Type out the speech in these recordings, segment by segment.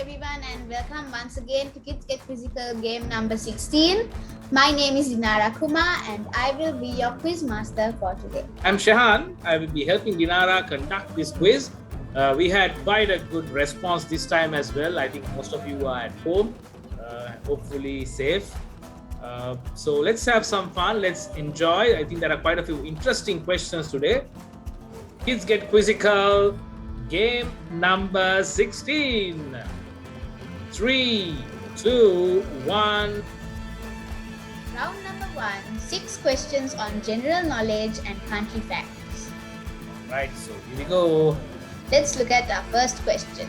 everyone and welcome once again to Kids Get Quizzical game number 16. My name is Dinara Kumar and I will be your quiz master for today. I'm Shehan. I will be helping Dinara conduct this quiz. We had quite a good response this time as well. I think most of you are at home, hopefully safe. So let's have some fun. Let's enjoy. I think there are quite a few interesting questions today. Kids Get Quizzical game number 16. 3, 2, 1. Round number 1, 6 questions on general knowledge and country facts. Right, so here we go. Let's look at our first question.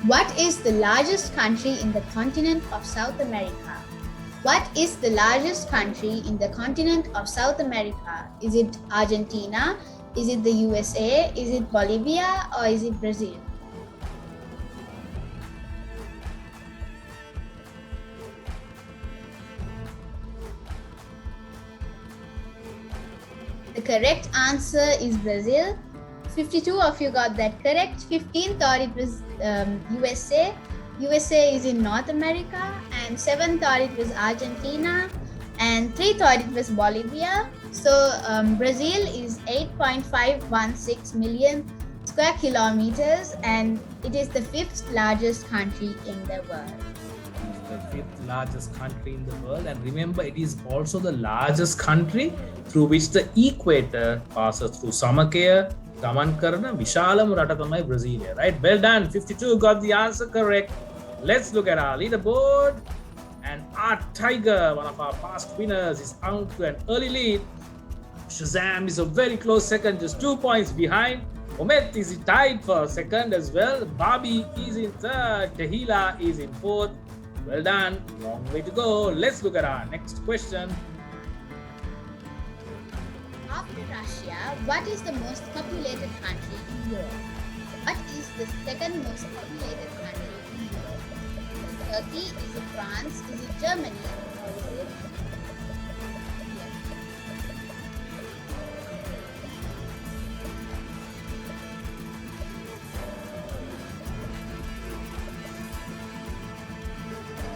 What is the largest country in the continent of South America? What is the largest country in the continent of South America? Is it Argentina? Is it the USA? Is it Bolivia? Or is it Brazil? The correct answer is Brazil. 52 of you got that correct. 15 thought it was USA. USA is in North America. And 7 thought it was Argentina. And 3 thought it was Bolivia. So Brazil is 8.516 million square kilometers and it is the 5th largest country in the world. The 5th largest country in the world, and remember it is also the largest country through which the equator passes through. Samakaya gaman karana vishalam rata thamai Brazil, right? Well done. 52 got the answer correct. Let's look at our leaderboard. And our Tiger, one of our past winners, is out to an early lead. Shazam is a very close second, just 2 points behind. Omet is tied for second as well. Barbie is in third. Tehila is in fourth. Well done. Long way to go. Let's look at our next question. After Russia, what is the most populated country in Europe? What is the second most populated country in Europe? Is it Turkey? Is it France? Is it Germany? Or is it...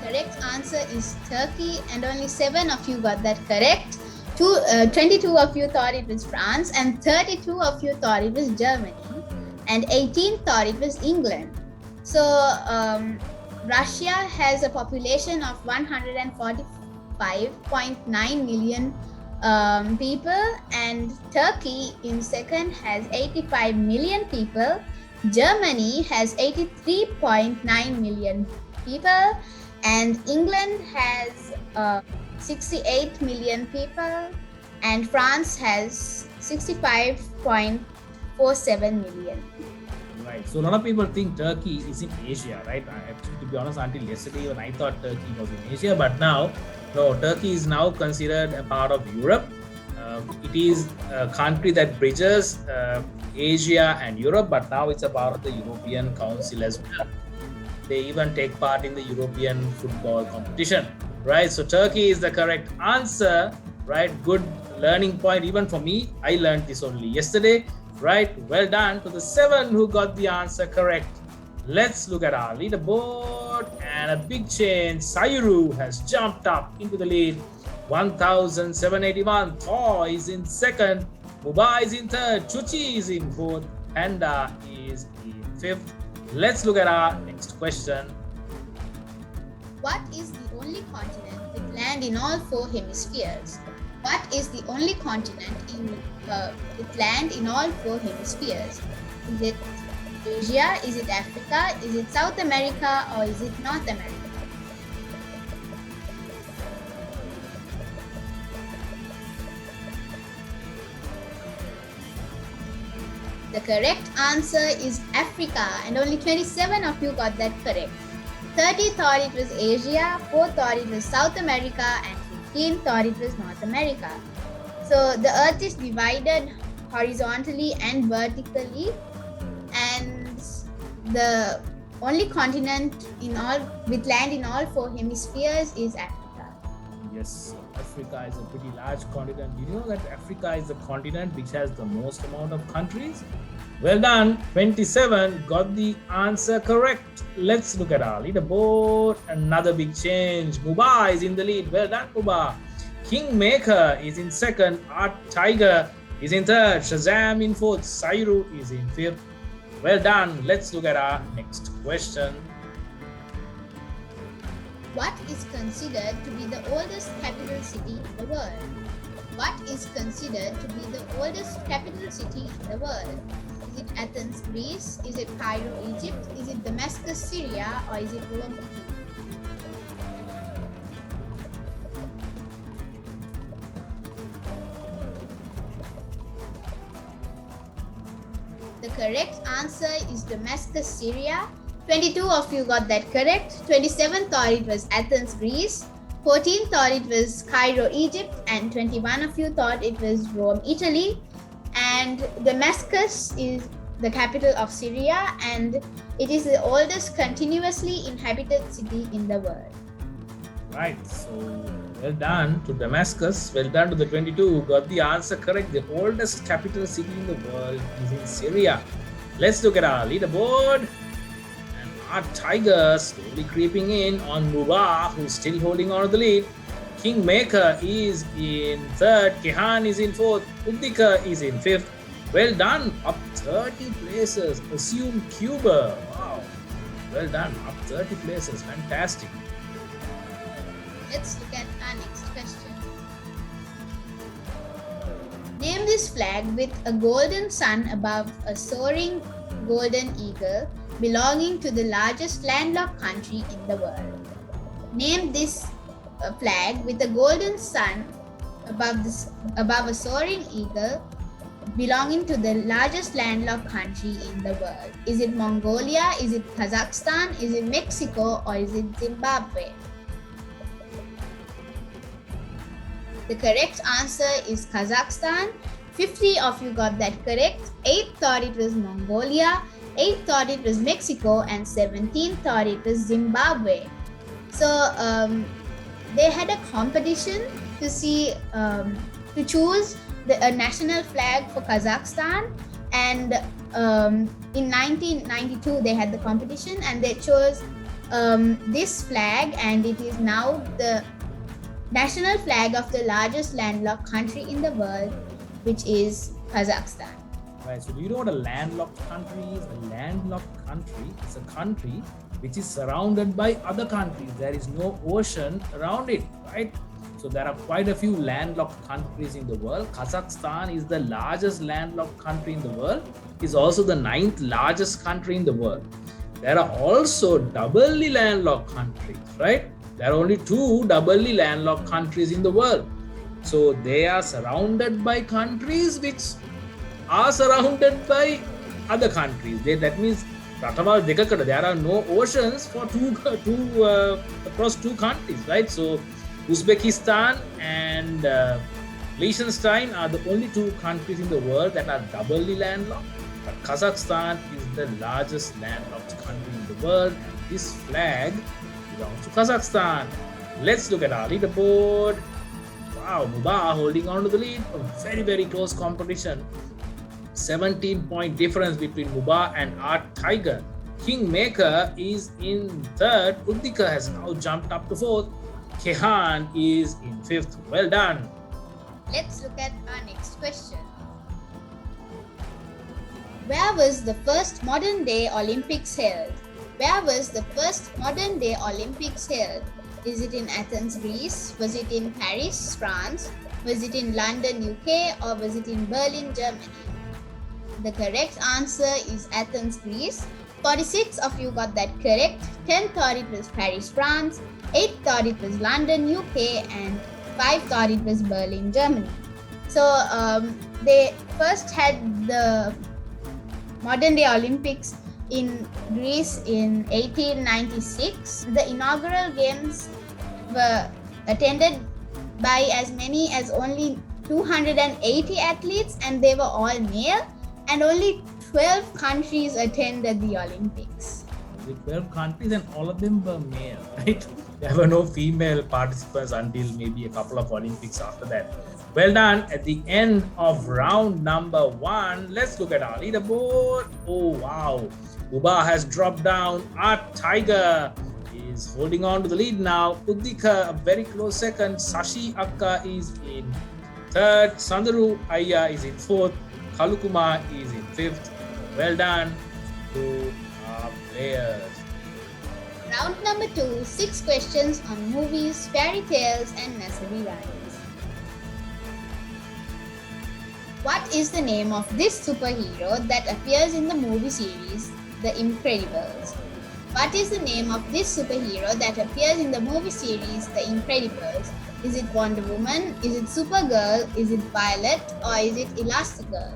Correct answer is Turkey and only 7 of you got that correct. 22 of you thought it was France and 32 of you thought it was Germany and 18 thought it was England. So Russia has a population of 145.9 million people and Turkey in second has 85 million people. Germany has 83.9 million people. And England has 68 million people and France has 65.47 million. Right, so a lot of people think Turkey is in Asia, right? Actually, to be honest, until yesterday when I thought Turkey was in Asia, but now, no, Turkey is now considered a part of Europe. It is a country that bridges Asia and Europe, but now it's a part of the European Council as well. They even take part in the European football competition, right? So Turkey is the correct answer, right? Good learning point even for me. I learned this only yesterday, right? Well done to the 7 who got the answer correct. Let's look at our leaderboard and a big change. Sayuru has jumped up into the lead. 1,781. Thor is in second. Muba is in third. Chuchi is in fourth. Panda is in fifth. Let's look at our next question. What is the only continent with land in all 4 hemispheres? What is the only continent with land in all 4 hemispheres? Is it Asia? Is it Africa? Is it South America? Or is it North America? The correct answer is Africa and only 27 of you got that correct. 30 thought it was Asia, 4 thought it was South America and 15 thought it was North America. So the earth is divided horizontally and vertically and the only continent with land in all 4 hemispheres is Africa. Yes, Africa is a pretty large continent. Did you know that Africa is the continent which has the most amount of countries? Well done, 27 got the answer correct. Let's look at our leaderboard. Another big change. Muba is in the lead. Well done, Muba. Kingmaker is in second. Art Tiger is in third. Shazam in fourth. Sairu is in fifth. Well done. Let's look at our next question. What is considered to be the oldest capital city in the world? What is considered to be the oldest capital city in the world? Is it Athens, Greece? Is it Cairo, Egypt? Is it Damascus, Syria? Or is it Rome, Italy? The correct answer is Damascus, Syria. 22 of you got that correct. 27 thought it was Athens, Greece. 14 thought it was Cairo, Egypt. And 21 of you thought it was Rome, Italy. And Damascus is the capital of Syria, and it is the oldest continuously inhabited city in the world. Right, so well done to Damascus. Well done to the 22 who got the answer correct. The oldest capital city in the world is in Syria. Let's look at our leaderboard. And our Tiger slowly creeping in on Muba, who's still holding on to the lead. Kingmaker is in third. Kehan is in fourth. Uddika is in fifth. Well done, up 30 places. Assume Cuba. Wow. Well done, up 30 places. Fantastic. Let's look at our next question. Name this flag with a golden sun above a soaring golden eagle belonging to the largest landlocked country in the world. Name this flag with a golden sun above a soaring eagle belonging to the largest landlocked country in the world. Is it Mongolia? Is it Kazakhstan? Is it Mexico? Or is it Zimbabwe? The correct answer is Kazakhstan. 50 of you got that correct. 8 thought it was Mongolia. 8 thought it was Mexico. And 17 thought it was Zimbabwe. So they had a competition to choose a national flag for Kazakhstan, and in 1992 they had the competition and they chose this flag, and it is now the national flag of the largest landlocked country in the world, which is Kazakhstan. Right, so do you know what a landlocked country is? A landlocked country is a country which is surrounded by other countries. There is no ocean around it, right? So there are quite a few landlocked countries in the world. Kazakhstan is the largest landlocked country in the world. It is also the 9th largest country in the world. There are also doubly landlocked countries, right? There are only 2 doubly landlocked countries in the world. So they are surrounded by countries which are surrounded by other countries. That means there are no oceans for across 2 countries, right? So Uzbekistan and Liechtenstein are the only 2 countries in the world that are doubly landlocked. But Kazakhstan is the largest landlocked country in the world. This flag belongs to Kazakhstan. Let's look at our leaderboard. Wow, Muba holding on to the lead. A very, very close competition. 17-point difference between Muba and Art Tiger. Kingmaker is in third. Uddika has now jumped up to fourth. Kehan is in fifth. Well done. Let's look at our next question. Where was the first modern day Olympics held? Where was the first modern day Olympics held? Is it in Athens, Greece? Was it in Paris, France? Was it in London, UK? Or was it in Berlin, Germany? The correct answer is Athens, Greece. 46 of you got that correct. 10 thought it was Paris, France. 8 thought it was London, UK. And 5 thought it was Berlin, Germany. So they first had the modern day Olympics in Greece in 1896. The inaugural games were attended by as many as only 280 athletes, and they were all male, and only 12 countries attended the Olympics. Only 12 countries and all of them were male, right? There were no female participants until maybe a couple of Olympics after that. Well done. At the end of round number 1, let's look at our leaderboard. Oh wow, Uba has dropped down. Our Tiger is holding on to the lead now. Uddika a very close second. Sashi Akka is in third. Sandaru Ayya is in fourth. Kalukuma is in fifth. Well done to our players. Round number 2, 6 questions on movies, fairy tales, and nursery rhymes. What is the name of this superhero that appears in the movie series The Incredibles? What is the name of this superhero that appears in the movie series The Incredibles? Is it Wonder Woman? Is it Supergirl? Is it Violet? Or is it Elastigirl?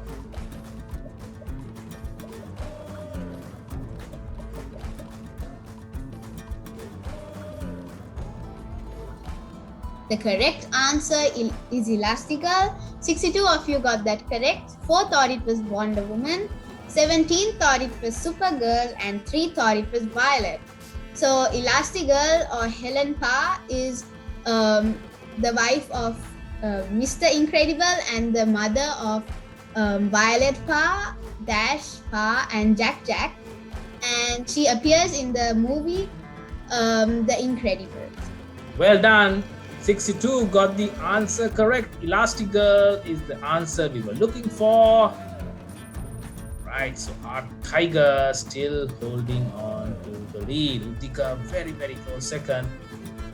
The correct answer is Elastigirl. 62 of you got that correct. 4 thought it was Wonder Woman. 17 thought it was Supergirl. And 3 thought it was Violet. So Elastigirl or Helen Parr is the wife of Mr. Incredible and the mother of Violet Parr, Dash Parr, and Jack Jack. And she appears in the movie The Incredibles. Well done. 62 got the answer correct. Elastigirl is the answer we were looking for. Right, so our Tiger still holding on to the lead. Uddika very, very close second.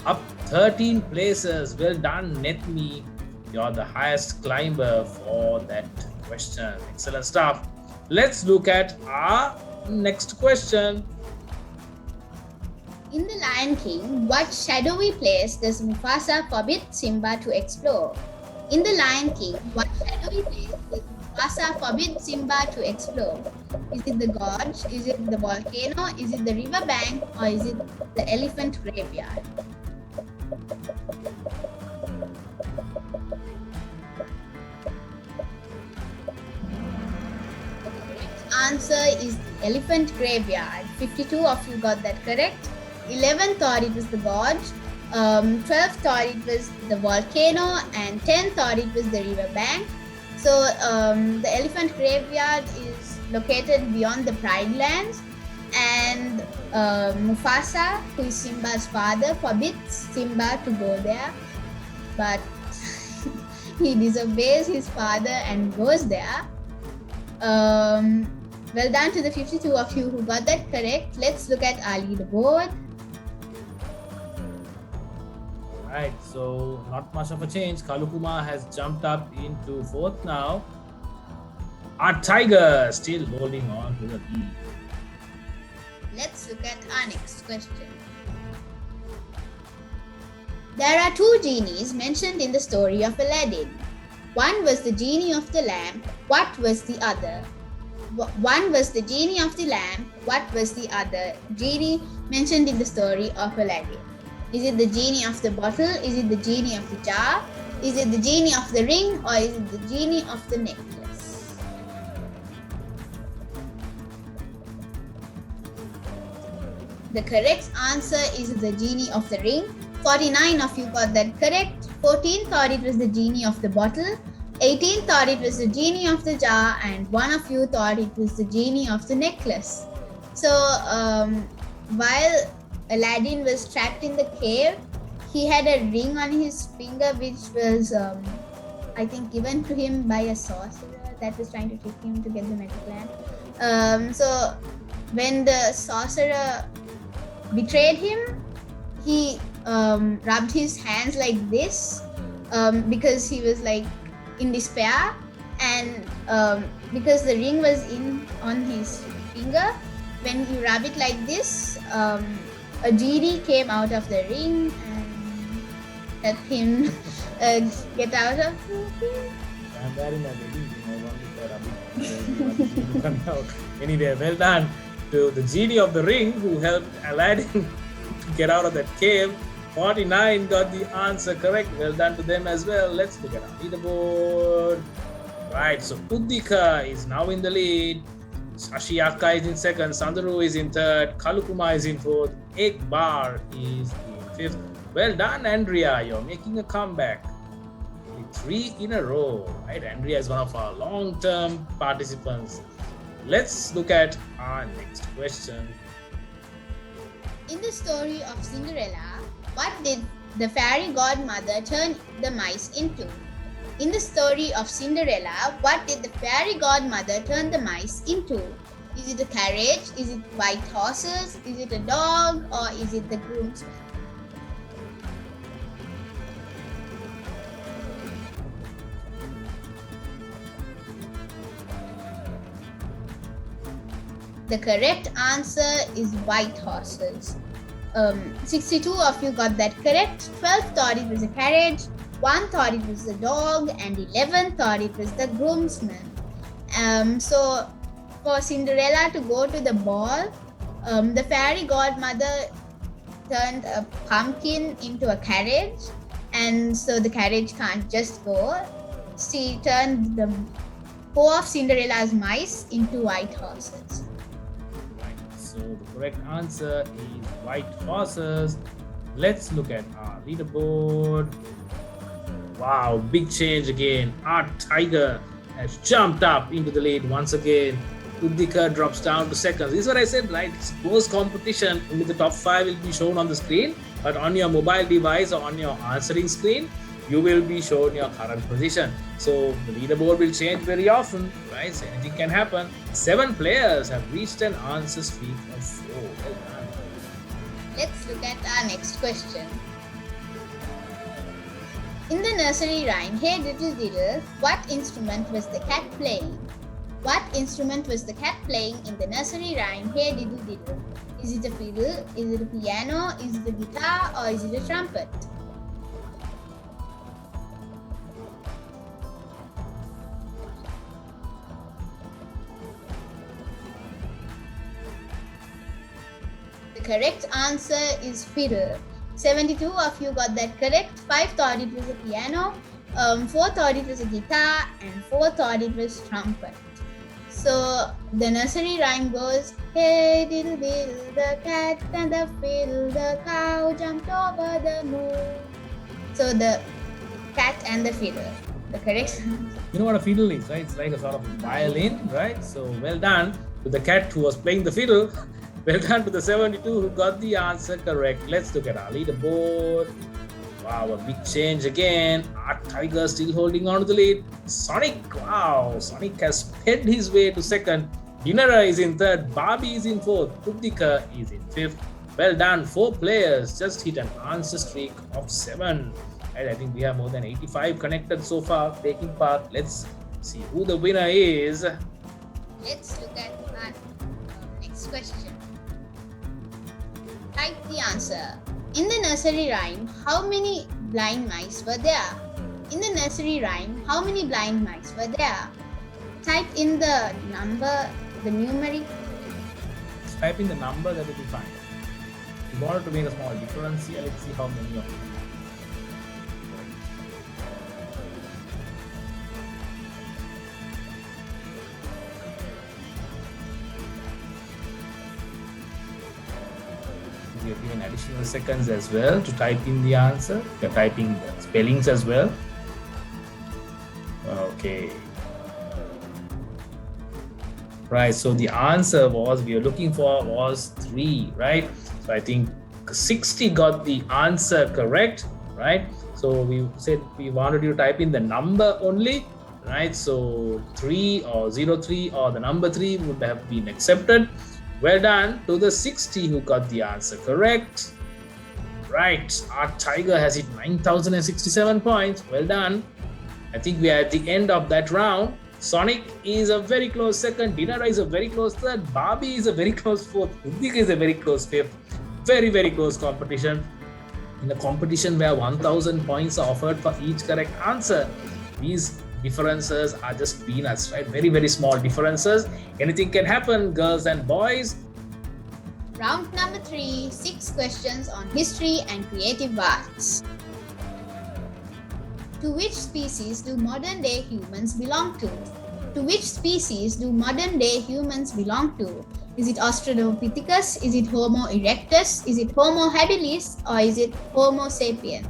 Up 13 places. Well done, Netmi. You're the highest climber for that question. Excellent stuff. Let's look at our next question. In The Lion King, what shadowy place does Mufasa forbid Simba to explore? In The Lion King, what shadowy place does Mufasa forbid Simba to explore? Is it the gorge? Is it the volcano? Is it the river bank? Or is it the elephant graveyard? The correct answer is the elephant graveyard. 52 of you got that correct. 11 thought it was the gorge, 12 thought it was the volcano, and 10 thought it was the river bank. So the elephant graveyard is located beyond the Pride Lands, and Mufasa, who is Simba's father, forbids Simba to go there, but he disobeys his father and goes there. Well done to the 52 of you who got that correct. Let's look at our leaderboard. Right, so not much of a change. Kalukuma has jumped up into fourth now. Our Tiger still holding on to the lead. Let's look at our next question. There are 2 genies mentioned in the story of Aladdin. One was the genie of the lamp. What was the other? One was the genie of the lamp. What was the other genie mentioned in the story of Aladdin? Is it the genie of the bottle? Is it the genie of the jar? Is it the genie of the ring? Or is it the genie of the necklace? The correct answer is the genie of the ring. 49 of you got that correct. 14 thought it was the genie of the bottle. 18 thought it was the genie of the jar. And 1 of you thought it was the genie of the necklace. So while Aladdin was trapped in the cave, he had a ring on his finger which was, I think, given to him by a sorcerer that was trying to trick him to get the magic lamp. So when the sorcerer betrayed him, he rubbed his hands like this because he was like in despair, and because the ring was on his finger, when you rub it like this, a genie came out of the ring and helped him get out of the ring. I'm wearing my wedding ring. I wanted to come out. Anyway, well done to the genie of the ring who helped Aladdin to get out of that cave. 49 got the answer correct. Well done to them as well. Let's look at our leaderboard. Right, so Uddika is now in the lead. Sashiyaka is in second. Sandaru is in third. Kalukuma is in fourth. Ekbar is in fifth. Well done, Andrea. You're making a comeback. 3 in a row, right? Andrea is one of our long-term participants. Let's look at our next question. In the story of Cinderella, what did the fairy godmother turn the mice into? In the story of Cinderella, what did the fairy godmother turn the mice into? Is it a carriage? Is it white horses? Is it a dog? Or is it the groomsman? The correct answer is white horses. 62 of you got that correct. 12 thought it was a carriage, 1 thought it was a dog, and 11 thought it was the groomsman. So for Cinderella to go to the ball, the fairy godmother turned a pumpkin into a carriage, and so the carriage can't just go. She turned the 4 of Cinderella's mice into white horses. So the correct answer is white horses. Let's look at our leaderboard. Wow, big change again. Our tiger has jumped up into the lead once again. Udika drops down to second. This is what I said, right? It's close competition. Only the top 5 will be shown on the screen, but on your mobile device or on your answering screen, you will be shown your current position. So the leaderboard will change very often, right? So anything can happen. 7 players have reached an answer streak of 4. Well done. Let's look at our next question. In the nursery rhyme, Hey Diddle Diddle, what instrument was the cat playing? What instrument was the cat playing in the nursery rhyme, Hey Diddle Diddle? Is it a fiddle? Is it a piano? Is it a guitar? Or is it a trumpet? The correct answer is fiddle. 72 of you got that correct. 5 thought it was a piano, 4 thought it was a guitar, and 4 thought it was trumpet. So the nursery rhyme goes, hey diddle diddle, the cat and the fiddle, the cow jumped over the moon. So the cat and the fiddle, the correct answer. You know what a fiddle is, right? It's like a sort of violin, right? So well done to the cat who was playing the fiddle. Well done to the 72 who got the answer correct. Let's look at our leaderboard. Wow, a big change again. Our tiger still holding on to the lead. Sonic, wow, Sonic has sped his way to second. Dinara is in third. Barbie is in fourth. Kuddika is in fifth. Well done, 4 players just hit an answer streak of 7. Right, I think we have more than 85 connected so far taking part. Let's see who the winner is. Let's look at our next question. Type the answer. In the nursery rhyme, how many blind mice were there? In the nursery rhyme, how many blind mice were there? Type in the number, the numeric. Type in the number, that will be fine. If you wanted to make a small difference here, let's see how many of them. We are given additional seconds as well to type in the answer. You're typing the spellings as well. Okay. Right, so the answer we are looking for was 3, right? So I think 60 got the answer correct, right? So we said we wanted you to type in the number only, right? So 3 or 03 or the number 3 would have been accepted. Well done to the 60 who got the answer correct. Right, our tiger has hit 9,067 points. Well done. I think we are at the end of that round. Sonic is a very close second. Dinara is a very close third. Barbie is a very close fourth. Udika is a very close fifth. Very, very close competition. In a competition where 1,000 points are offered for each correct answer. These differences are just peanuts, right? Very, very small differences. Anything can happen, girls and boys. Round number 3, 6 questions on history and creative arts. To which species do modern day humans belong to? To which species do modern day humans belong to? Is it Australopithecus? Is it Homo erectus? Is it Homo habilis? Or is it Homo sapien?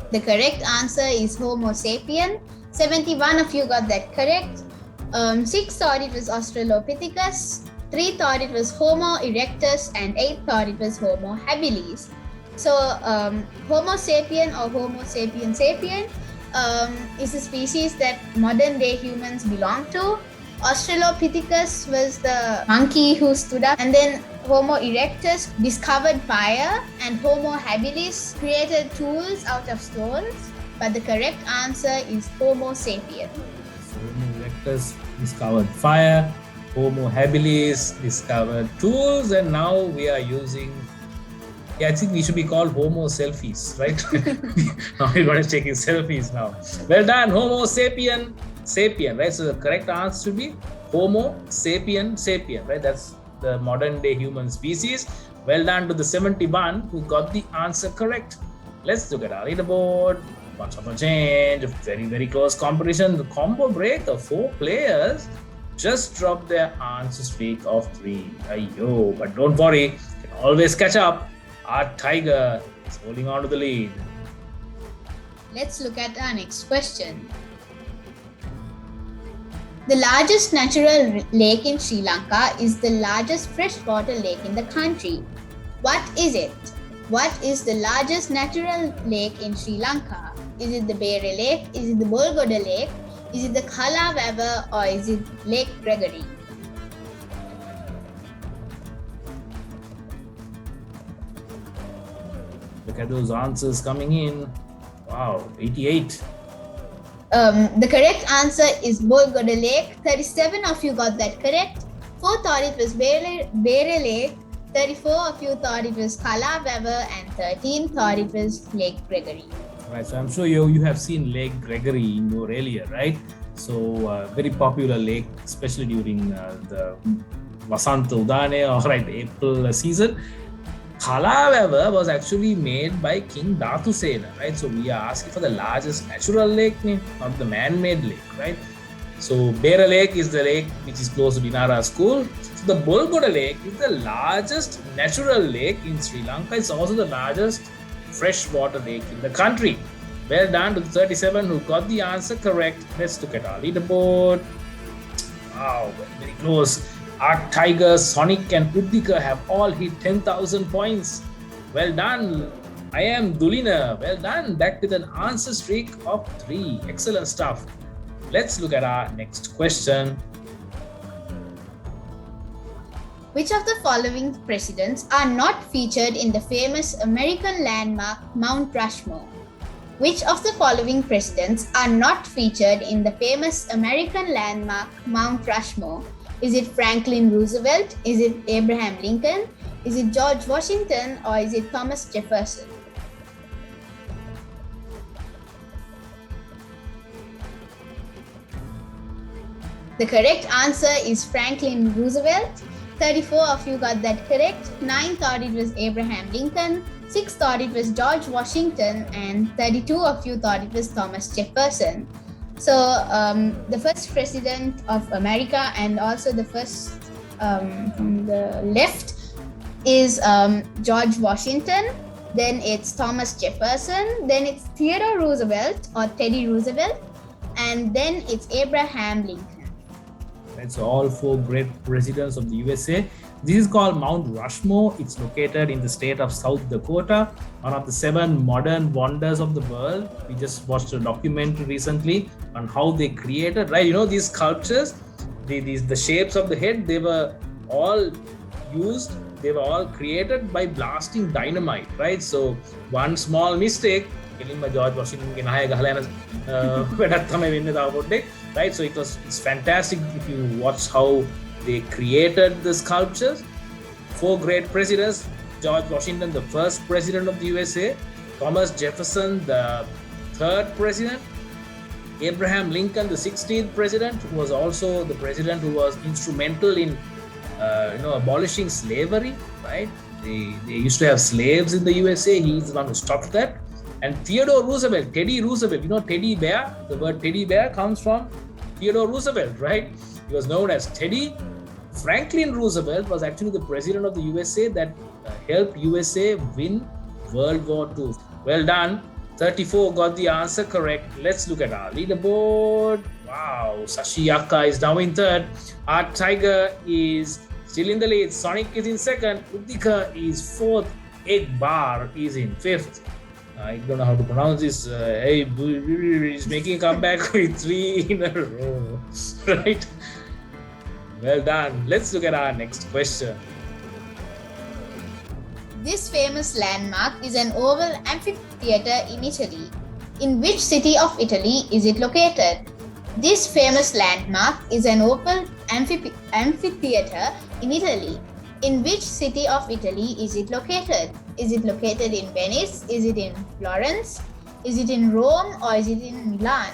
The correct answer is Homo sapien. 71 of you got that correct. 6 thought it was Australopithecus. 3 thought it was Homo erectus. And 8 thought it was Homo habilis. So Homo sapien or Homo sapien sapien is a species that modern day humans belong to. Australopithecus was the monkey who stood up, and then Homo erectus discovered fire, and Homo habilis created tools out of stones. But the correct answer is Homo sapien. So Homo erectus discovered fire, Homo habilis discovered tools, and now we are using. Yeah, I think we should be called Homo selfies, right? Now we're going to take his selfies now. Well done, Homo sapien sapien, right? So the correct answer should be Homo sapien sapien, right? That's the modern day human species. Well done to the 71 who got the answer correct. Let's look at our leaderboard. Once upon a change, a very close competition. The combo break, the 4 players just dropped their answer streak of 3. Ayyo, but don't worry, you can always catch up. Our tiger is holding on to the lead. Let's look at our next question. The largest natural lake in Sri Lanka is the largest freshwater lake in the country. What is it? What is the largest natural lake in Sri Lanka? Is it the Bere Lake? Is it the Bolgoda Lake? Is it the Kala River? Or is it Lake Gregory? Look at those answers coming in. Wow, 88. The correct answer is Bolgoda Lake. 37 of you got that correct. 4 thought it was Bere Lake. 34 of you thought it was Kala River, and 13 thought it was Lake Gregory. Right, so I'm sure you have seen Lake Gregory in your area, right? So very popular lake, especially during the Vasanta Udane, or right, the April season. Kala River was actually made by King Dhatusena, right? So we are asking for the largest natural lake, not the man-made lake, right? So Bera Lake is the lake which is close to Dinara school. So the Bolgoda Lake is the largest natural lake in Sri Lanka. It's also the largest freshwater lake in the country. Well done to the 37 who got the answer correct. Let's look at our leaderboard. Wow, very close. Our Tigers, Sonic and Uddika have all hit 10,000 points. Well done. I am Dulina. Well done. Back with an answer streak of 3. Excellent stuff. Let's look at our next question. Which of the following presidents are not featured in the famous American landmark Mount Rushmore? Which of the following presidents are not featured in the famous American landmark Mount Rushmore? Is it Franklin Roosevelt? Is it Abraham Lincoln? Is it George Washington? Or is it Thomas Jefferson? The correct answer is Franklin Roosevelt. 34 of you got that correct. 9 thought it was Abraham Lincoln. 6 thought it was George Washington. And 32 of you thought it was Thomas Jefferson. So the first president of America, and also the first from the left, is George Washington. Then it's Thomas Jefferson. Then it's Theodore Roosevelt or Teddy Roosevelt. And then it's Abraham Lincoln. Right, so all 4 great presidents of the USA. This is called Mount Rushmore. It's located in the state of South Dakota, one of the 7 modern wonders of the world. We just watched a documentary recently on how they created, right? You know, these sculptures, the shapes of the head, they were all created by blasting dynamite, right? So one small mistake, George Washington right? So it's fantastic if you watch how they created the sculptures. 4 great presidents: George Washington, the first president of the USA; Thomas Jefferson, the 3rd president; Abraham Lincoln, the 16th president, who was also the president who was instrumental in abolishing slavery, right? They used to have slaves in the USA. He's the one who stopped that. And Theodore Roosevelt, Teddy Roosevelt, teddy bear, the word teddy bear comes from Theodore Roosevelt, right? He was known as Teddy. Franklin Roosevelt was actually the president of the USA that helped USA win World War II. Well done. 34 got the answer correct. Let's look at our leaderboard. Wow, Sashi Akka is now in third. Art Tiger is still in the lead. Sonic is in second. Udika is fourth. Egg Bar is in fifth. I don't know how to pronounce this. He's making a comeback with 3 in a row. Right? Well done. Let's look at our next question. This famous landmark is an oval amphitheater in Italy. In which city of Italy is it located? This famous landmark is an oval amphitheater in Italy. In which city of Italy is it located? Is it located in Venice? Is it in Florence? Is it in Rome or is it in Milan?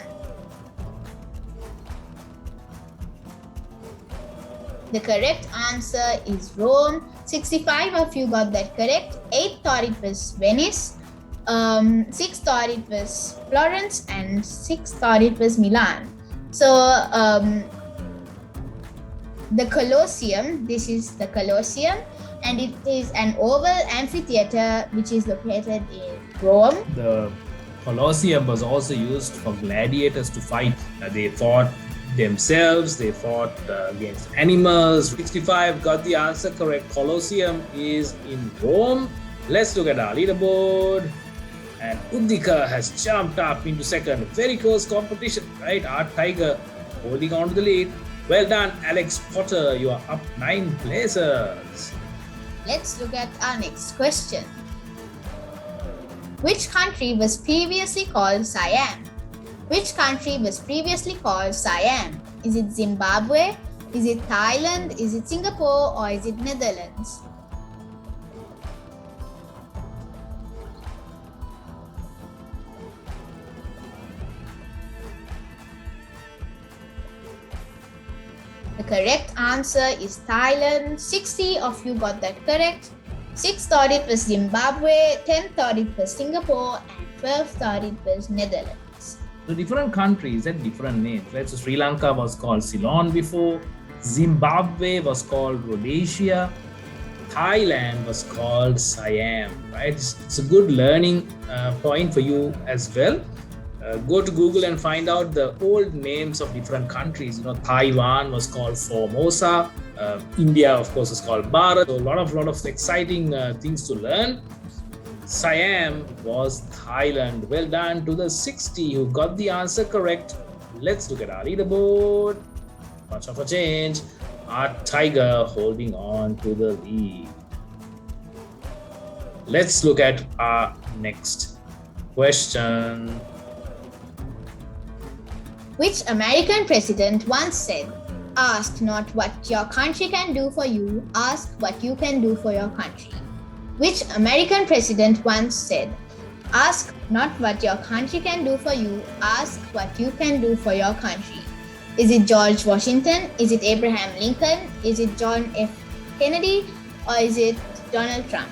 The correct answer is Rome. 65 of you got that correct. 8 thought it was Venice. 6 thought it was Florence and 6 thought it was Milan. So the Colosseum, this is the Colosseum, and it is an oval amphitheater which is located in Rome. The Colosseum was also used for gladiators to fight. They fought themselves, they fought against animals. 65 got the answer correct. Colosseum is in Rome. Let's look at our leaderboard. And Udika has jumped up into second. Very close competition, right? Art Tiger holding on to the lead. Well done, Alex Potter. You are up 9 places. Let's look at our next question. Which country was previously called Siam? Which country was previously called Siam? Is it Zimbabwe? Is it Thailand? Is it Singapore? Or is it Netherlands? The correct answer is Thailand. 60 of you got that correct. 6 thought it was Zimbabwe, 10 thought it was Singapore, and 12 thought it was Netherlands. So different countries had different names, right? So Sri Lanka was called Ceylon before, Zimbabwe was called Rhodesia, Thailand was called Siam, right? It's a good learning point for you as well. Go to Google and find out the old names of different countries. Taiwan was called Formosa. India, of course, is called Bharat. So a lot of exciting things to learn. Siam was Thailand. Well done to the 60 who got the answer correct. Let's look at our leaderboard. Much of a change. Our Tiger holding on to the lead. Let's look at our next question. Which American president once said, "Ask not what your country can do for you, ask what you can do for your country"? Which American president once said, "Ask not what your country can do for you, ask what you can do for your country"? Is it George Washington? Is it Abraham Lincoln? Is it John F. Kennedy? Or is it Donald Trump?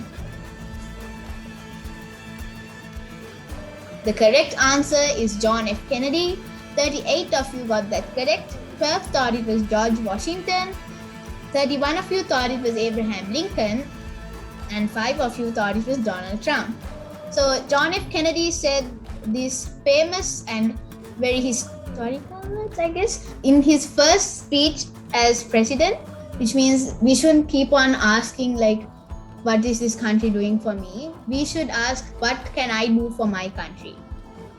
The correct answer is John F. Kennedy. 38 of you got that correct. 12 thought it was George Washington. 31 of you thought it was Abraham Lincoln. And 5 of you thought it was Donald Trump. So John F. Kennedy said these famous and very historical words, I guess, in his first speech as president, which means we shouldn't keep on asking like, what is this country doing for me? We should ask, what can I do for my country?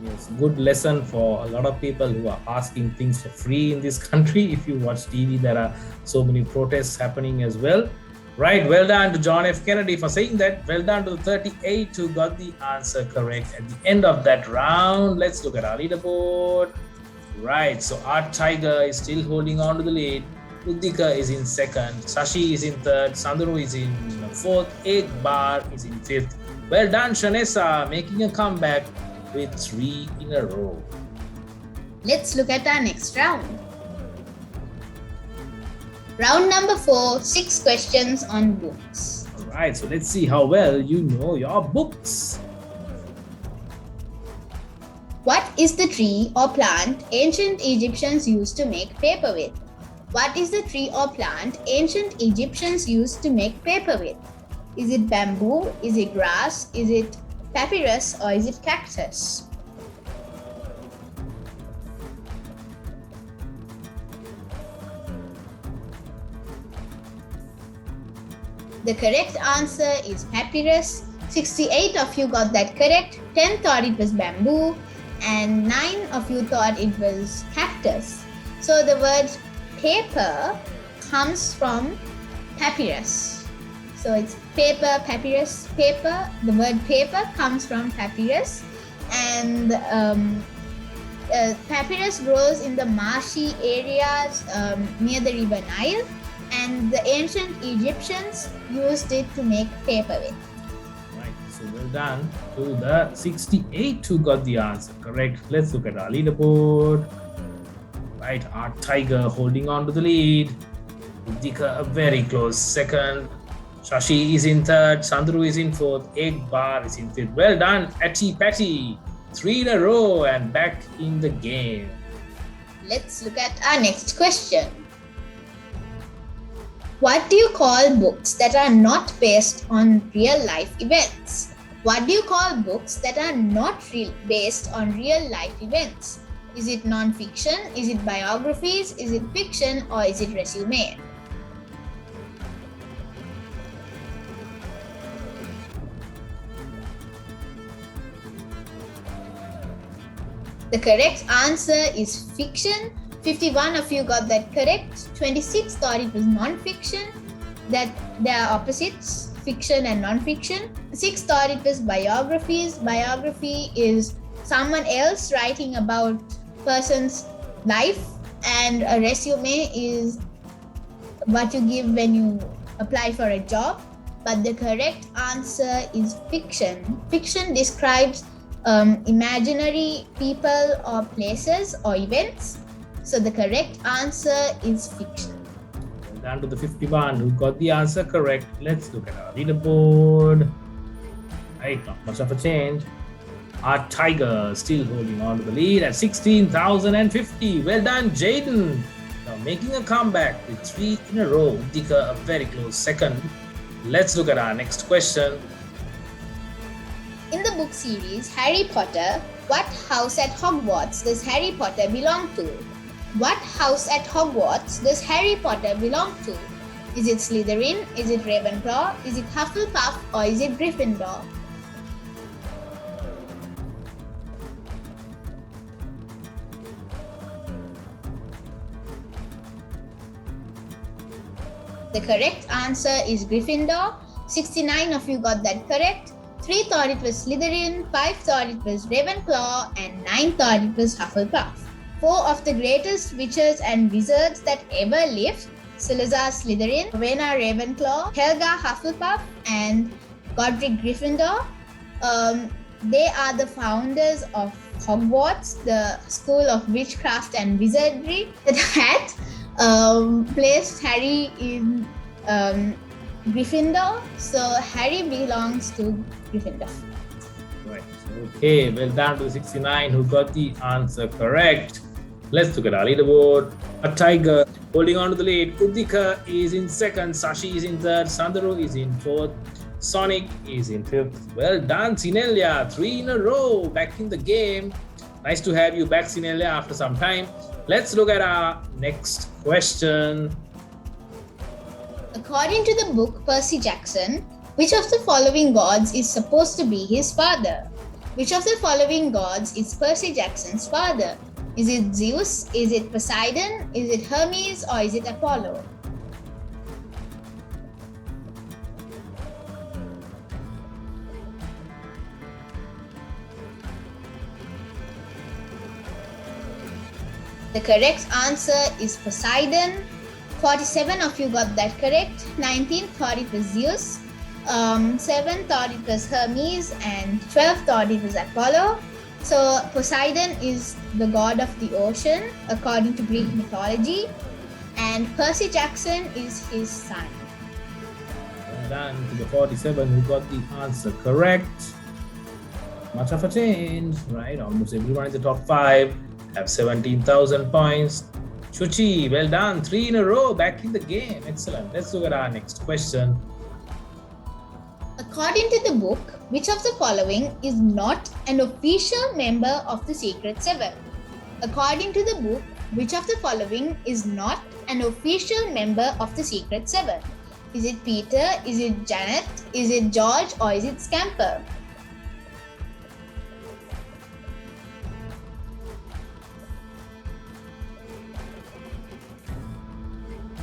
Yes, good lesson for a lot of people who are asking things for free in this country. If you watch TV, there are so many protests happening as well. Right, well done to John F. Kennedy for saying that. Well done to the 38 who got the answer correct at the end of that round. Let's look at our leaderboard. Right, so our Tiger is still holding on to the lead. Udika is in second. Sashi is in third. Sandru is in fourth. Egg Bar is in fifth. Well done, Shanessa, making a comeback with 3 in a row. Let's look at our next round. Round number 4, 6 questions on books. Alright, so let's see how well you know your books. What is the tree or plant ancient Egyptians used to make paper with? What is the tree or plant ancient Egyptians used to make paper with? Is it bamboo? Is it grass? Is it papyrus? Or is it cactus? The correct answer is papyrus. 68 of you got that correct. 10 thought it was bamboo. And 9 of you thought it was cactus. So the word paper comes from papyrus. So it's paper, papyrus, paper. The word paper comes from papyrus. And papyrus grows in the marshy areas near the river Nile. And the ancient Egyptians used it to make paper with. Right, so well done to the 68 who got the answer correct. Let's look at our leaderboard. Right, our tiger holding on to the lead. Dika a very close second. Shashi is in third. Sandru is in fourth. Egg Bar is in fifth. Well done, Atty Patty. 3 in a row and back in the game. Let's look at our next question. What do you call books that are not based on real life events? What do you call books that are not based on real life events? Is it non-fiction? Is it biographies? Is it fiction? Or is it resume? The correct answer is fiction. 51 of you got that correct. 26 thought it was non-fiction. That they are opposites, fiction and non-fiction. 6 thought it was biographies. Biography is someone else writing about person's life, and a resume is what you give when you apply for a job. But the correct answer is fiction. Fiction describes imaginary people or places or events. So the correct answer is fiction. Well done to the 51 who got the answer correct. Let's look at our leaderboard. Right, not much of a change. Our tiger still holding on to the lead at 16,050. Well done, Jaden. Now making a comeback with 3 in a row. Dika a very close second. Let's look at our next question. In the book series Harry Potter, what house at Hogwarts does Harry Potter belong to? What house at Hogwarts does Harry Potter belong to? Is it Slytherin? Is it Ravenclaw? Is it Hufflepuff? Or is it Gryffindor? The correct answer is Gryffindor. 69 of you got that correct. 3 thought it was Slytherin, 5 thought it was Ravenclaw, and 9 thought it was Hufflepuff. 4 of the greatest witches and wizards that ever lived, Salazar Slytherin, Rowena Ravenclaw, Helga Hufflepuff, and Godric Gryffindor, they are the founders of Hogwarts, the school of witchcraft and wizardry that had placed Harry in Gryffindor. So Harry belongs to Gryffindor. Right. Okay, well done to the 69 who got the answer correct. Let's look at our leaderboard. A tiger holding on to the lead. Udika is in second. Sashi is in third. Sandru is in fourth. Sonic is in fifth. Well done, Sinelia. 3 in a row. Back in the game. Nice to have you back, Sinelia, after some time. Let's look at our next question. According to the book Percy Jackson, which of the following gods is supposed to be his father? Which of the following gods is Percy Jackson's father? Is it Zeus? Is it Poseidon? Is it Hermes? Or is it Apollo? The correct answer is Poseidon. 47 of you got that correct. 19 thought it was Zeus. 7 thought it was Hermes, and 12 thought it was Apollo. So Poseidon is the god of the ocean according to Greek mythology, and Percy Jackson is his son. Well done to the 47 who got the answer correct. Much of a change, right? Almost everyone in the top 5 have 17,000 points. Chuchi, well done. 3 in a row, back in the game. Excellent. Let's look at our next question. According to the book, which of the following is not an official member of the Secret Seven? According to the book, which of the following is not an official member of the Secret Seven? Is it Peter? Is it Janet? Is it George? Or is it Scamper?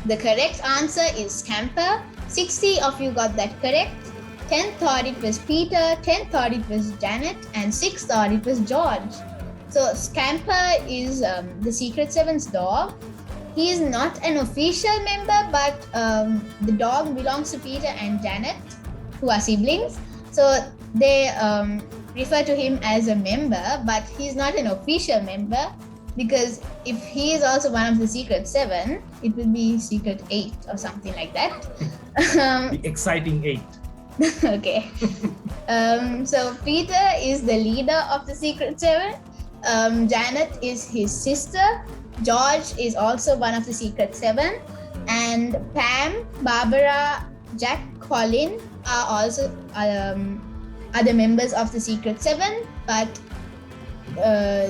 The correct answer is Scamper. 60 of you got that correct. 10 thought it was Peter, 10 thought it was Janet, and 6 thought it was George. So Scamper is the Secret Seven's dog. He is not an official member, but the dog belongs to Peter and Janet, who are siblings. So they refer to him as a member, but he's not an official member, because if he is also one of the Secret Seven, it will be Secret 8 or something like that. The exciting 8. Okay. So Peter is the leader of the Secret Seven. Janet is his sister. George is also one of the Secret Seven. And Pam, Barbara, Jack, Colin are also other members of the Secret Seven. But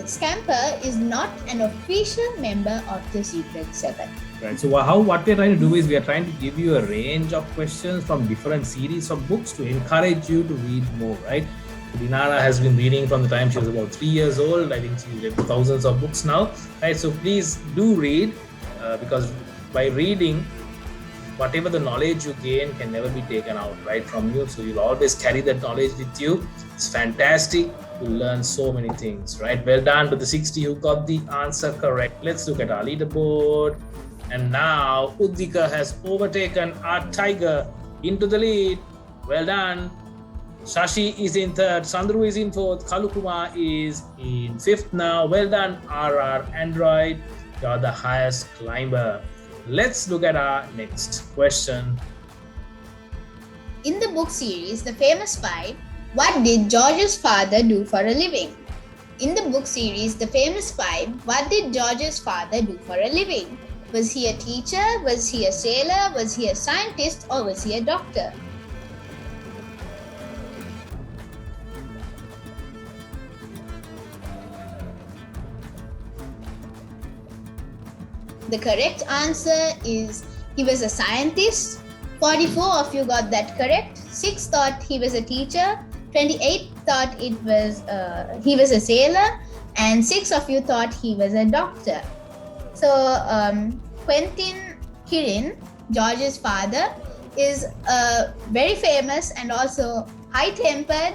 Scamper is not an official member of the Secret Seven. Right. So what we're trying to do is we are trying to give you a range of questions from different series of books to encourage you to read more, right? Dinara has been reading from the time she was about 3 years old. I think she's read thousands of books now, right? So please do read because by reading, whatever the knowledge you gain can never be taken out, right, from you. So you'll always carry that knowledge with you. It's fantastic. You'll learn so many things, right? Well done to the 60 who got the answer correct. Let's look at our leaderboard. And now Uddika has overtaken our tiger into the lead. Well done. Shashi is in third, Sandru is in fourth, Kalukuma is in fifth now. Well done, RR Android. You're the highest climber. Let's look at our next question. In the book series, The Famous Five, what did George's father do for a living? In the book series, The Famous Five, what did George's father do for a living? Was he a teacher? Was he a sailor? Was he a scientist? Or was he a doctor? The correct answer is he was a scientist. 44 of you got that correct. 6 thought he was a teacher. 28 thought he was a sailor. And 6 of you thought he was a doctor. So Quentin Kirin, George's father, is a very famous and also high-tempered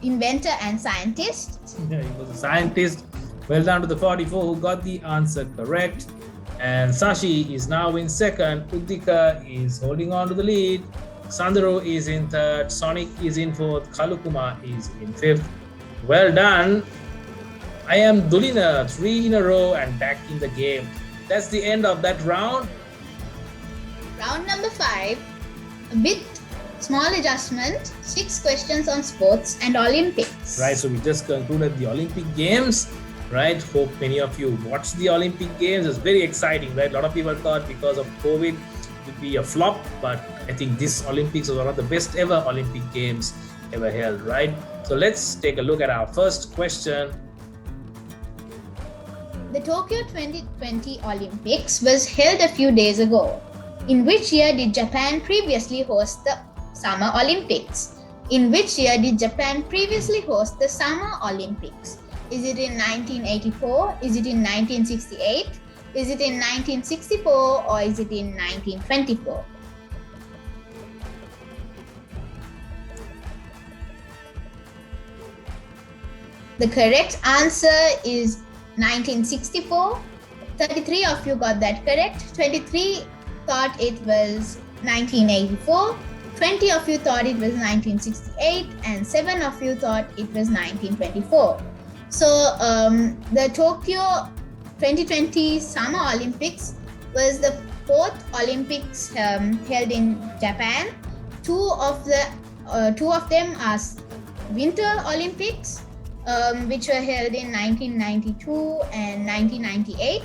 inventor and scientist. Yeah, he was a scientist. Well done to the 44 who got the answer correct. And Sashi is now in second. Uddika is holding on to the lead. Sandro is in third. Sonic is in fourth. Kalukuma is in fifth. Well done. I am Dulina, 3 in a row and back in the game. That's the end of that round. Round number 5, a bit small adjustment, 6 questions on sports and Olympics. Right, so we just concluded the Olympic Games. Right, hope many of you watched the Olympic Games. It's very exciting, right? A lot of people thought because of COVID it would be a flop, but I think this Olympics was one of the best ever Olympic Games ever held, right? So let's take a look at our first question. The Tokyo 2020 Olympics was held a few days ago. In which year did Japan previously host the Summer Olympics? In which year did Japan previously host the Summer Olympics? Is it in 1984? Is it in 1968? Is it in 1964? Or is it in 1924? The correct answer is 1964. 33 of you got that correct. 23 thought it was 1984. 20 of you thought it was 1968. And 7 of you thought it was 1924. So the Tokyo 2020 Summer Olympics was the 4th Olympics held in Japan. Two of them are Winter Olympics, which were held in 1992 and 1998.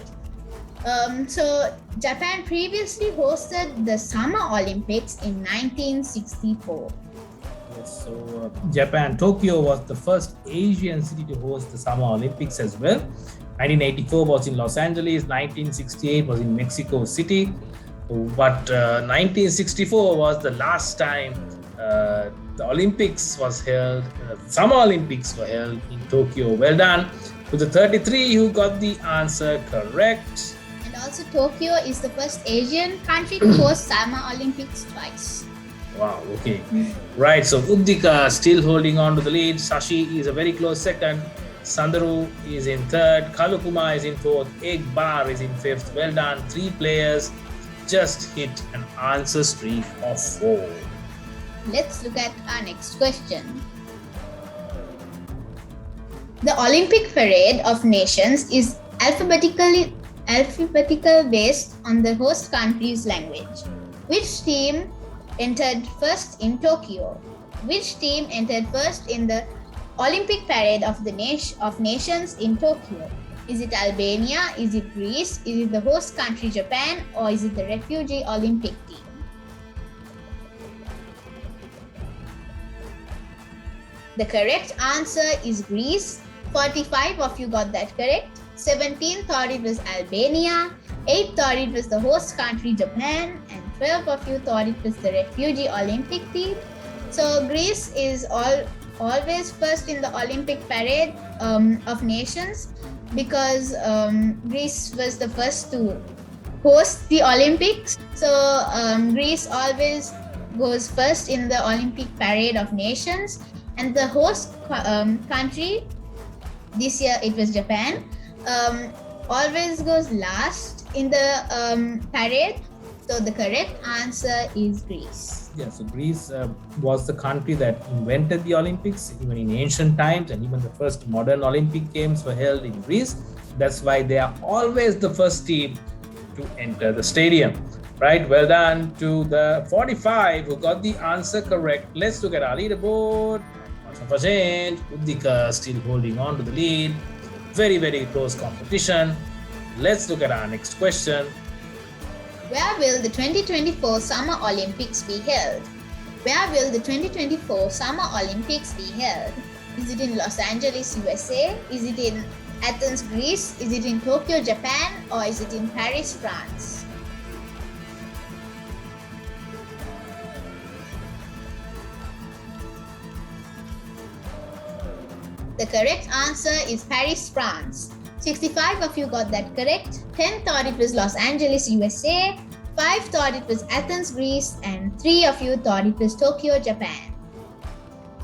So Japan previously hosted the Summer Olympics in 1964. Yes, so Japan, Tokyo was the first Asian city to host the Summer Olympics as well. 1984 was in Los Angeles, 1968 was in Mexico City, but 1964 was the last time the Olympics was held, Summer Olympics were held in Tokyo. Well done to the 33 who got the answer correct. And also Tokyo is the first Asian country to host Summer Olympics twice. Wow, okay. Right, so Uddika still holding on to the lead. Sashi is a very close second. Sandaru is in third. Kalukuma is in fourth. Egbar is in fifth. Well done. 3 players just hit an answer streak of 4. Let's look at our next question. The Olympic Parade of Nations is alphabetical based on the host country's language. Which team entered first in Tokyo? Which team entered first in the Olympic Parade of Nations in Tokyo? Is it Albania? Is it Greece? Is it the host country Japan? Or is it the refugee Olympic team? The correct answer is Greece. 45 of you got that correct. 17 thought it was Albania. 8 thought it was the host country Japan. And 12 of you thought it was the refugee Olympic team. So Greece is always first in the Olympic Parade of Nations because Greece was the first to host the Olympics. So Greece always goes first in the Olympic Parade of Nations. And the host country, this year it was Japan, always goes last in the parade. So the correct answer is Greece. Yeah, so Greece was the country that invented the Olympics, even in ancient times, and even the first modern Olympic Games were held in Greece. That's why they are always the first team to enter the stadium. Right, well done to the 45 who got the answer correct. Let's look at our leaderboard. Much of a change. Uddika still holding on to the lead. Very, very close competition. Let's look at our next question. Where will the 2024 Summer Olympics be held? Where will the 2024 Summer Olympics be held? Is it in Los Angeles, USA? Is it in Athens, Greece? Is it in Tokyo, Japan? Or is it in Paris, France? The correct answer is Paris, France. 65 of you got that correct. 10 thought it was Los Angeles, USA. 5 thought it was Athens, Greece. And 3 of you thought it was Tokyo, Japan.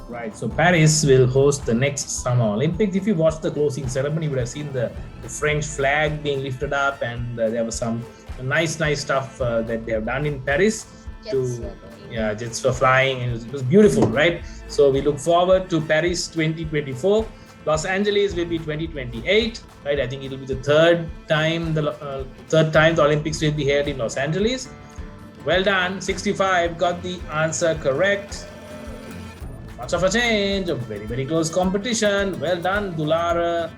Right, so Paris will host the next Summer Olympics. If you watched the closing ceremony, you would have seen the French flag being lifted up, and there was some nice stuff that they have done in Paris. Jets were flying, and it was beautiful, right? So we look forward to Paris 2024. Los Angeles will be 2028, right? I think it will be the third time the Olympics will be held in Los Angeles. Well done, 65 got the answer correct. Much of a change, a very, very close competition. Well done, Dulara.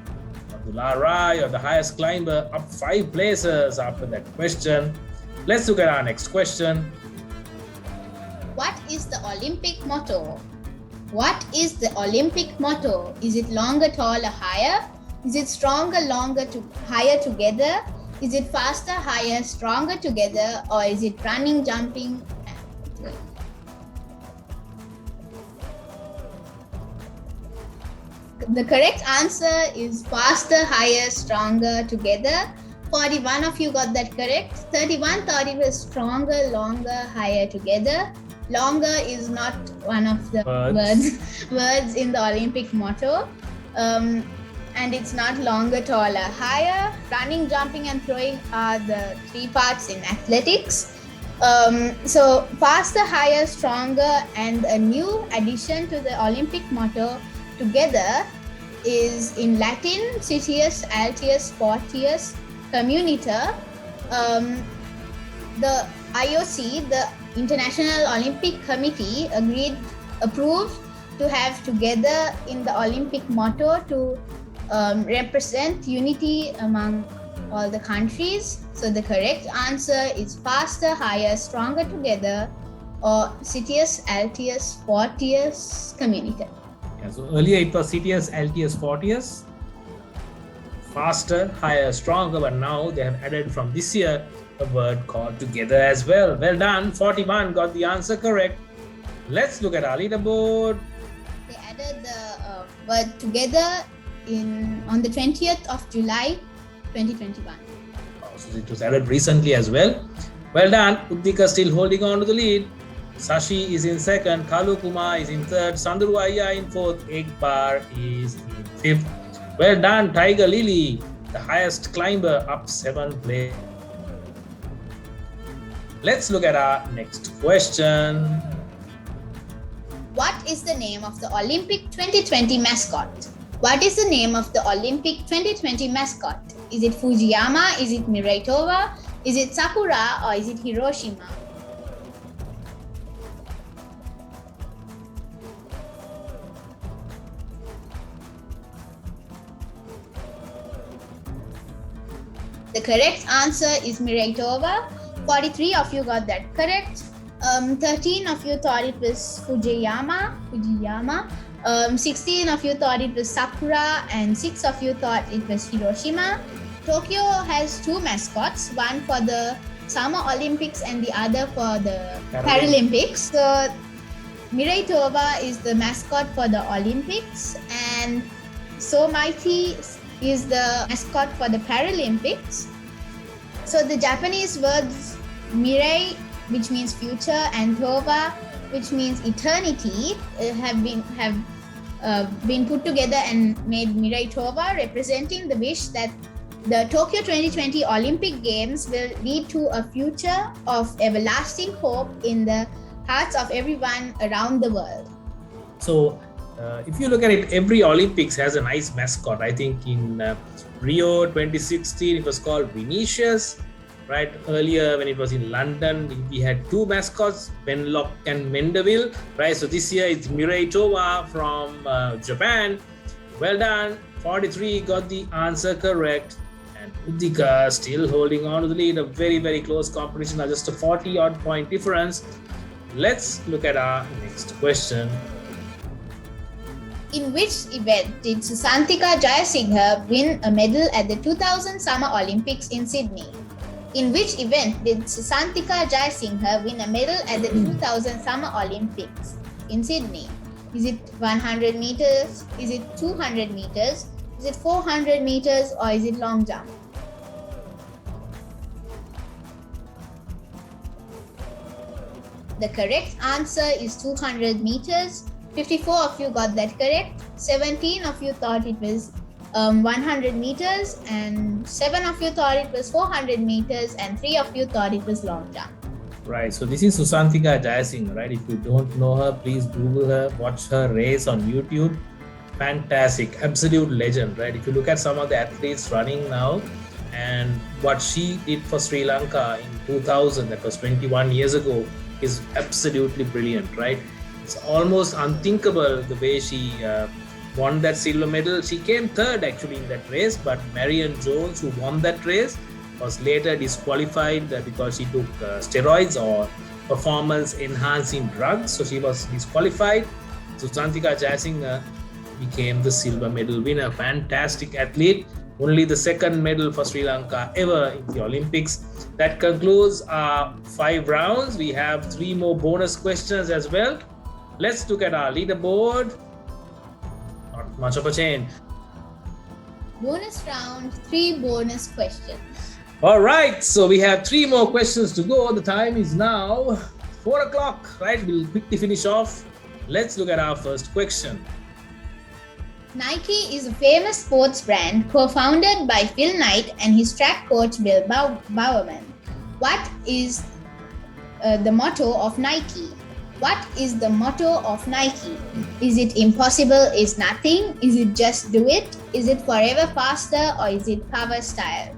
Dulara, you're the highest climber, up 5 places after that question. Let's look at our next question. What is the Olympic motto? What is the Olympic motto? Is it longer, taller, higher? Is it stronger, longer, higher together? Is it faster, higher, stronger together? Or is it running, jumping? The correct answer is faster, higher, stronger together. 41 of you got that correct. 31 thought it was stronger, longer, higher together. Longer is not one of the words in the Olympic motto. And it's not longer, taller, higher. Running, jumping, and throwing are the 3 parts in athletics. So faster, higher, stronger, and a new addition to the Olympic motto together is in Latin, Citius, Altius, Fortius, Communiter. The IOC, the International Olympic Committee, approved to have together in the Olympic motto to represent unity among all the countries. So the correct answer is faster, higher, stronger together, or CTS, LTS, Fortius, Communicate. Yeah, so earlier it was CTS, LTS, Fortius, faster, higher, stronger, but now they have added from this year a word called together as well. Well done, 41 got the answer correct. Let's look at our leaderboard. They added the word together on the 20th of July 2021. So it was added recently as well. Well done, Uddika still holding on to the lead. Sashi is in second, Kalu Kumar is in third, Sanduru Ayya in fourth, Ekbar is in fifth. Well done, Tiger Lily, the highest climber, up 7 places. Let's look at our next question. What is the name of the Olympic 2020 mascot? What is the name of the Olympic 2020 mascot? Is it Fujiyama? Is it Miraitova? Is it Sakura? Or is it Hiroshima? The correct answer is Miraitova. 43 of you got that correct. 13 of you thought it was Fujiyama. 16 of you thought it was Sakura, and 6 of you thought it was Hiroshima. Tokyo has 2 mascots, one for the Summer Olympics and the other for the Paralympics. So Miraitova is the mascot for the Olympics, and So Mighty is the mascot for the Paralympics. So the Japanese words Mirai, which means future, and Tova, which means eternity, have been put together and made Mirai Tova, representing the wish that the Tokyo 2020 Olympic Games will lead to a future of everlasting hope in the hearts of everyone around the world. So, if you look at it, every Olympics has a nice mascot. I think in Rio 2016, it was called Vinicius. Right, earlier when it was in London, we had 2 mascots, Benlock and Mendeville. Right, so this year it's Mirai Towa from Japan. Well done, 43 got the answer correct, and Uddika still holding on to the lead. A very, very close competition, just a 40-odd point difference. Let's look at our next question. In which event did Santika Jayasinga win a medal at the 2000 Summer Olympics in Sydney? In which event did Santika Jayasinga win a medal at the 2000 Summer Olympics in Sydney? Is it 100 meters? Is it 200 meters? Is it 400 meters? Or is it long jump? The correct answer is 200 meters. 54 of you got that correct. 17 of you thought it was 100 meters, and 7 of you thought it was 400 meters, and 3 of you thought it was long jump. Right, so this is Santika Jayasinga, right? If you don't know her, please Google her, watch her race on YouTube. Fantastic, absolute legend, right? If you look at some of the athletes running now and what she did for Sri Lanka in 2000, that was 21 years ago, is absolutely brilliant, right? It's almost unthinkable the way she won that silver medal. She came third actually in that race, but Marion Jones, who won that race, was later disqualified because she took steroids or performance enhancing drugs. So she was disqualified. So Santika Jayasinga became the silver medal winner. Fantastic athlete. Only the second medal for Sri Lanka ever in the Olympics. That concludes our 5 rounds. We have 3 more bonus questions as well. Let's look at our leaderboard. Not much of a change. Bonus round, 3 bonus questions. All right, so we have 3 more questions to go. The time is now 4 o'clock, right? We'll quickly finish off. Let's look at our first question. Nike is a famous sports brand co-founded by Phil Knight and his track coach Bill Bowerman. What is the motto of Nike? What is the motto of Nike? Is it impossible is nothing? Is it just do it? Is it forever faster, or is it power style?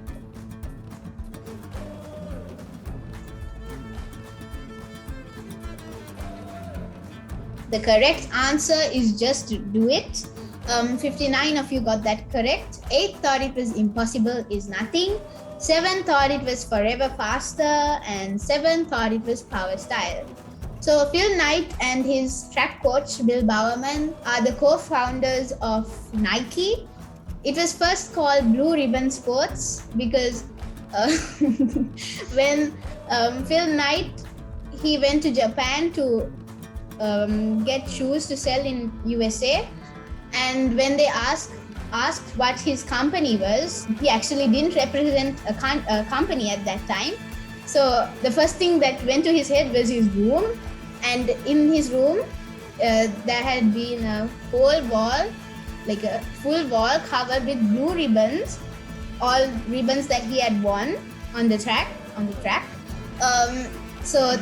The correct answer is just do it. 59 of you got that correct. 8 thought it was impossible is nothing. 7 thought it was forever faster, and 7 thought it was power style. So Phil Knight and his track coach Bill Bowerman are the co-founders of Nike. It was first called Blue Ribbon Sports because when Phil Knight he went to Japan to get shoes to sell in USA, and when they asked what his company was, he actually didn't represent a company at that time. So the first thing that went to his head was his room, and in his room there had been a whole wall, like a full wall covered with blue ribbons, all ribbons that he had won on the track. So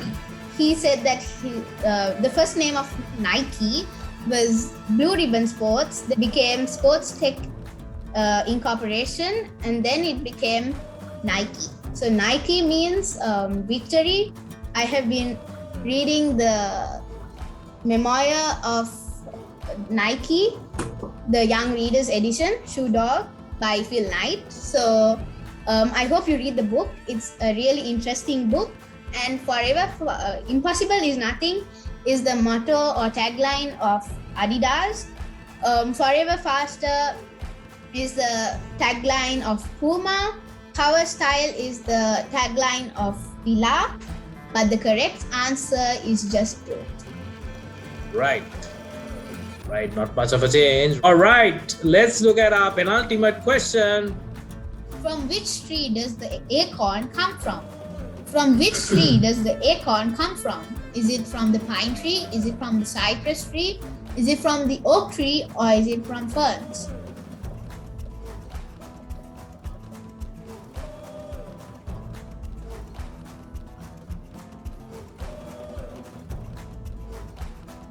he said that the first name of Nike was Blue Ribbon Sports. They became Sports Tech Incorporation, and then it became Nike. So Nike means victory. I have been reading the memoir of Nike, the Young Readers Edition, Shoe Dog by Phil Knight. So I hope you read the book. It's a really interesting book. And forever impossible is nothing is the motto or tagline of Adidas. Forever faster is the tagline of Puma. Power style is the tagline of Fila. But the correct answer is just do it. Right, not much of a change. All right, let's look at our penultimate question. From which tree does the acorn come from? From which tree does the acorn come from? Is it from the pine tree? Is it from the cypress tree? Is it from the oak tree? Or is it from ferns?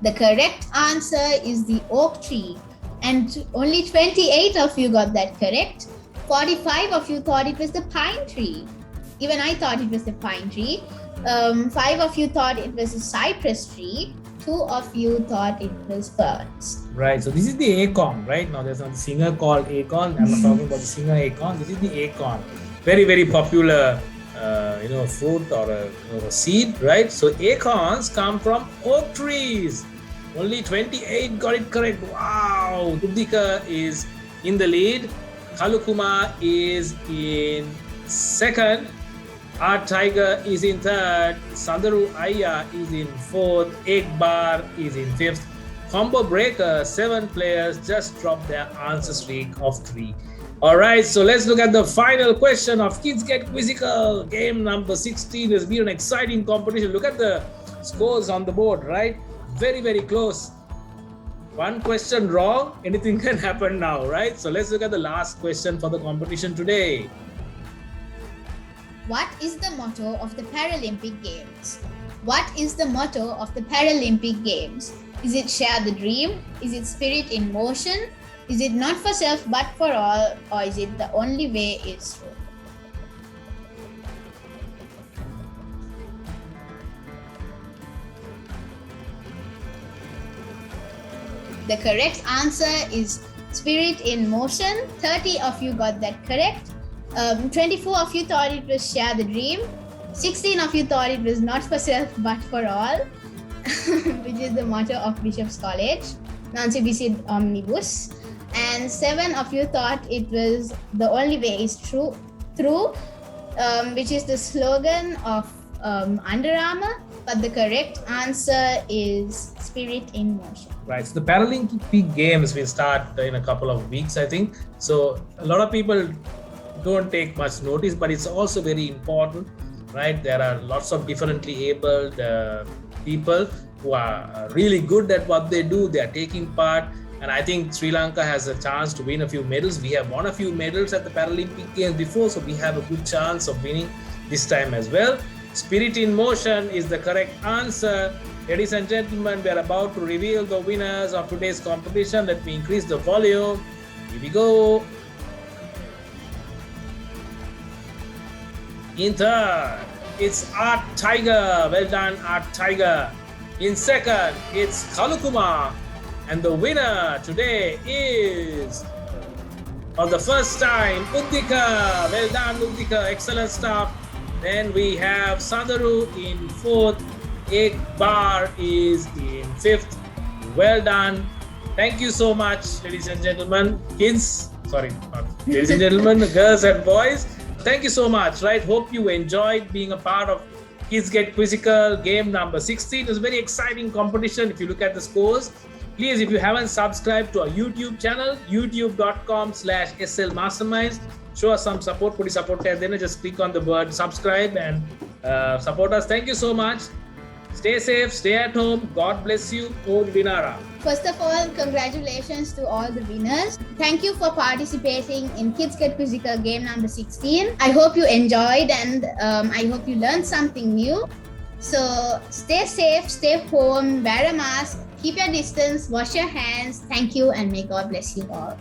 The correct answer is the oak tree, and only 28 of you got that correct. 45 of you thought it was the pine tree. Even I thought it was the pine tree. 5 of you thought it was a cypress tree. 2 of you thought it was ferns. Right, so this is the acorn, right? Now there's a singer called Acorn. I'm not talking about the singer Acorn. This is the acorn. Very, very popular fruit or a seed, right? So acorns come from oak trees. Only 28 got it correct. Wow! Dubdika is in the lead. Kalukuma is in second. Art Tiger is in third. Sandaru Aya is in fourth. Egg Bar is in fifth. Combo Breaker, 7 players just dropped their answer streak of 3. Alright, so let's look at the final question of Kids Get Quizzical. Game number 16 has been an exciting competition. Look at the scores on the board, right? Very, very close. One question wrong, anything can happen now, right? So let's look at the last question for the competition today. What is the motto of the Paralympic Games? What is the motto of the Paralympic Games? Is it share the dream? Is it spirit in motion? Is it not for self but for all? Or is it the only way is true? The correct answer is spirit in motion. 30 of you got that correct. 24 of you thought it was share the dream. 16 of you thought it was not for self but for all, which is the motto of Bishop's College, Nancy Bisid Omnibus. And 7 of you thought it was the only way is true, which is the slogan of Under Armour. But the correct answer is spirit in motion. Right, so the Paralympic Games will start in a couple of weeks, I think. So a lot of people don't take much notice, but it's also very important, right? There are lots of differently abled people who are really good at what they do. They are taking part, and I think Sri Lanka has a chance to win a few medals. We have won a few medals at the Paralympic Games before, so we have a good chance of winning this time as well. Spirit in motion is the correct answer. Ladies and gentlemen, we are about to reveal the winners of today's competition. Let me increase the volume. Here we go. In third, it's Art Tiger. Well done, Art Tiger. In second, it's Kumar. And the winner today is, for the first time, Uddika. Well done, Uddika. Excellent stuff. Then we have Sandaru in fourth. Ekbar is in fifth. Well done. Thank you so much, ladies and gentlemen. Ladies and gentlemen, girls and boys. Thank you so much. Right? Hope you enjoyed being a part of Kids Get Quizzical game number 16. It was a very exciting competition. If you look at the scores, please, if you haven't subscribed to our YouTube channel, youtube.com/slmasterminds, show us some support. Put the support tab there. Just click on the word subscribe and support us. Thank you so much. Stay safe, stay at home. God bless you. Om Dinara. First of all, congratulations to all the winners. Thank you for participating in Kids Get Quizzical game number 16. I hope you enjoyed and I hope you learned something new. So stay safe, stay home, wear a mask, keep your distance, wash your hands. Thank you and may God bless you all.